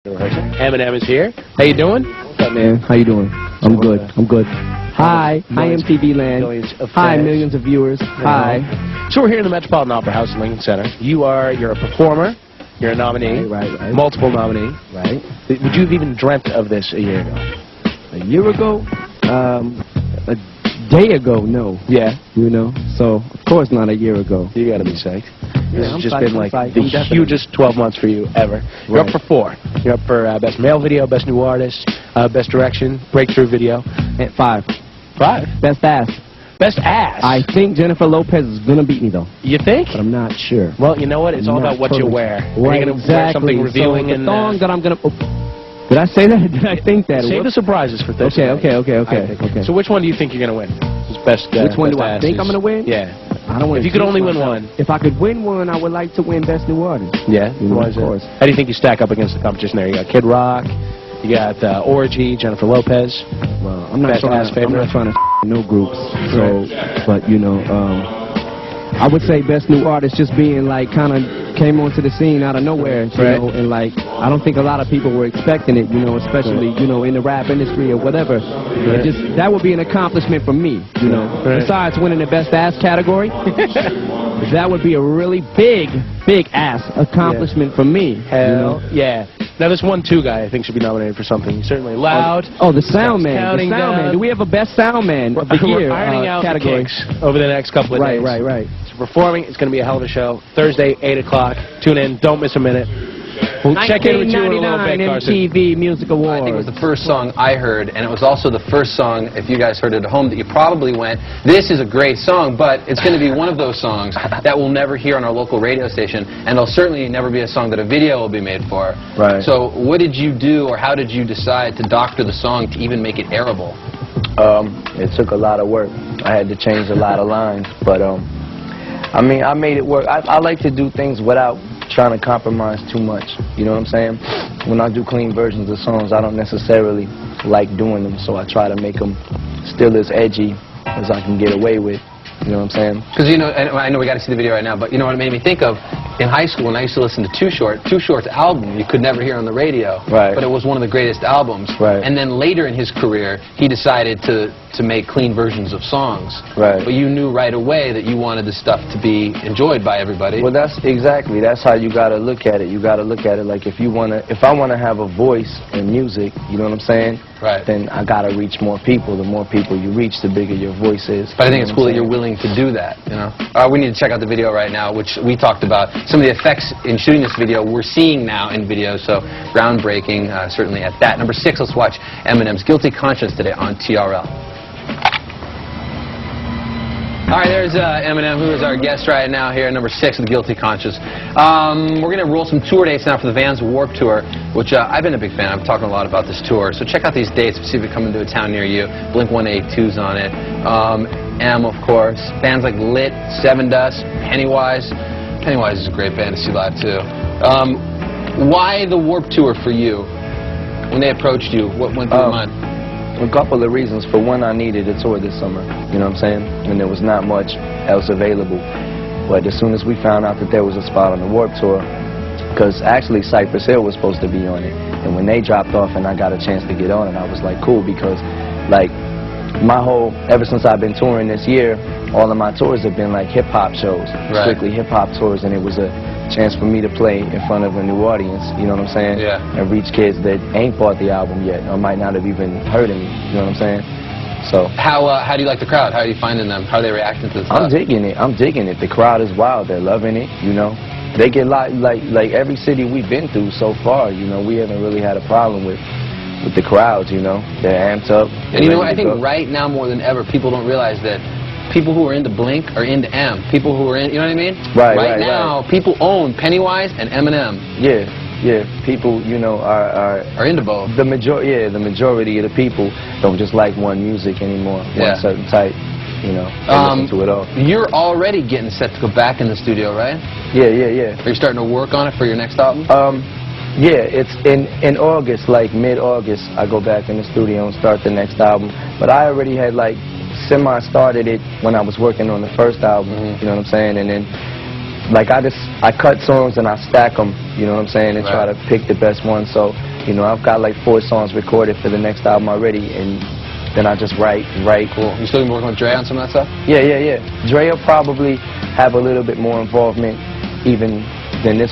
Eminem is here. How you doing? What's up, man? How you doing? I'm good. I'm good. Hi. Hi, MTV Land. Hi, millions of viewers. Hi. So we're here in the Metropolitan Opera House in Lincoln Center. You're a performer. You're a nominee. Right. Multiple nominee. Right. Would you have even dreamt of this a year ago? A year ago? A day ago, no. Yeah. You know? So, of course not a year ago. You gotta be psyched. This has just psyched, been like I'm the definitely. hugest 12 months for you ever. You're up for 4. You're up for Best Male Video, Best New Artist, Best Direction, Breakthrough Video. At 5. 5? Best ass. Best Ass? I think Jennifer Lopez is gonna beat me, though. You think? But I'm not sure. Well, you know what? It's all about what you wear. Right, Are you gonna wear something revealing so the and song that I'm gonna... Did I say that? Did I think that? Save the surprises for Thursday. Okay. So which one do you think you're going to win? This best, Which one best do I think I'm going to win? Yeah. I don't want. If you could only win one. If I could win one, I would like to win Best New Artist. Yeah, of course. How do you think you stack up against the competition there? You got Kid Rock, you got Orgy, Jennifer Lopez. Well, I'm not trying to no groups. So, but you know, I would say Best New Artist just being like kind of came onto the scene out of nowhere, you know, and like I don't think a lot of people were expecting it, you know, especially you know in the rap industry or whatever. It just that would be an accomplishment for me, you know. Besides winning the Best Ass category, that would be a really big ass accomplishment for me. Hell, yeah. Now this 1-2 guy I think should be nominated for something. Certainly Loud. Oh, the sound man. The sound man. Do we have a Best Sound Man of the Year ironing out category? The kinks over the next couple of days. Right. So performing, it's going to be a hell of a show. Thursday, 8 o'clock. Tune in. Don't miss a minute. We'll check in with you in a little bit, Carson. MTV Music Awards. I think it was the first song I heard, and it was also the first song, if you guys heard it at home, that you probably went, this is a great song, but it's going to be one of those songs that we'll never hear on our local radio station, and it'll certainly never be a song that a video will be made for. Right. So what did you do, or how did you decide to doctor the song to even make it airable? It took a lot of work. I had to change a lot of lines, but I mean, I made it work. I like to do things without trying to compromise too much. You know what I'm saying? When I do clean versions of songs, I don't necessarily like doing them, so I try to make them still as edgy as I can get away with. You know what I'm saying? Because, you know, I know we got to see the video right now, but you know what it made me think of? In high school, when I used to listen to Too Short's album, you could never hear on the radio. Right. But it was one of the greatest albums. Right. And then later in his career, he decided to make clean versions of songs. Right. But you knew right away that you wanted the stuff to be enjoyed by everybody. Well, that's how you gotta look at it. You gotta look at it like if I wanna have a voice in music, you know what I'm saying? Right. Then I gotta reach more people. The more people you reach, the bigger your voice is. But I think it's cool that you're willing to do that, you know? We need to check out the video right now, which we talked about. Some of the effects in shooting this video we're seeing now in video, so groundbreaking, certainly at that. Number 6, let's watch Eminem's Guilty Conscience today on TRL. All right, there's Eminem, who is our guest right now here, number 6 of the Guilty Conscience. We're going to roll some tour dates now for the Vans Warped Tour, which I've been a big fan. I've talking a lot about this tour. So check out these dates, see if they come into a town near you. Blink-182's on it. M, of course. Bands like Lit, Seven Dust, Pennywise. Pennywise is a great band to see live, too. Why the Warped Tour for you? When they approached you, what went through your mind? A couple of reasons. For one, I needed a tour this summer, you know what I'm saying? And there was not much else available. But as soon as we found out that there was a spot on the Warped Tour, because actually Cypress Hill was supposed to be on it, and when they dropped off and I got a chance to get on it, I was like, cool, because like ever since I've been touring this year, all of my tours have been like hip-hop shows, strictly hip-hop tours, and it was a chance for me to play in front of a new audience, you know what I'm saying? Yeah. And reach kids that ain't bought the album yet, or might not have even heard of me, you know what I'm saying? So how do you like the crowd? How are you finding them? How are they reacting to the stuff? I'm digging it. The crowd is wild. They're loving it, you know? They get like every city we've been through so far, you know, we haven't really had a problem with the crowds, you know? They're amped up. And you know what, I think right now more than ever, people don't realize that people who are into Blink are into M. People who are in, you know what I mean? Right now, people own Pennywise and Eminem. Yeah. People, you know, are into both. The majority of the people don't just like one music anymore, one certain type. You know, listen to it all. You're already getting set to go back in the studio, right? Yeah. Are you starting to work on it for your next album? Yeah, it's in August, like mid-August, I go back in the studio and start the next album. But I already had like semi-started it when I was working on the first album, you know what I'm saying? And then like I just I cut songs and I stack them, you know what I'm saying, and try to pick the best one. So, you know, I've got like 4 songs recorded for the next album already, and then I just write. Cool. You still working with Dre on some of that stuff? Yeah. Dre will probably have a little bit more involvement even than this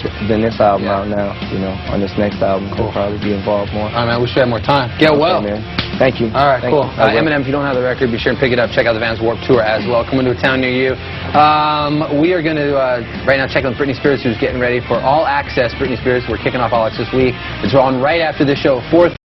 album out now, you know. On this next album, he'll probably be involved more. All right, man, we should have more time. Get well. Okay, man. Thank you. All right, Thank cool. you. Eminem, if you don't have the record, be sure and pick it up. Check out the Vans Warped Tour as well. Coming to a town near you. We are going to, right now, check on Britney Spears, who's getting ready for All Access. Britney Spears, we're kicking off All Access Week. It's on right after this show, 4:30.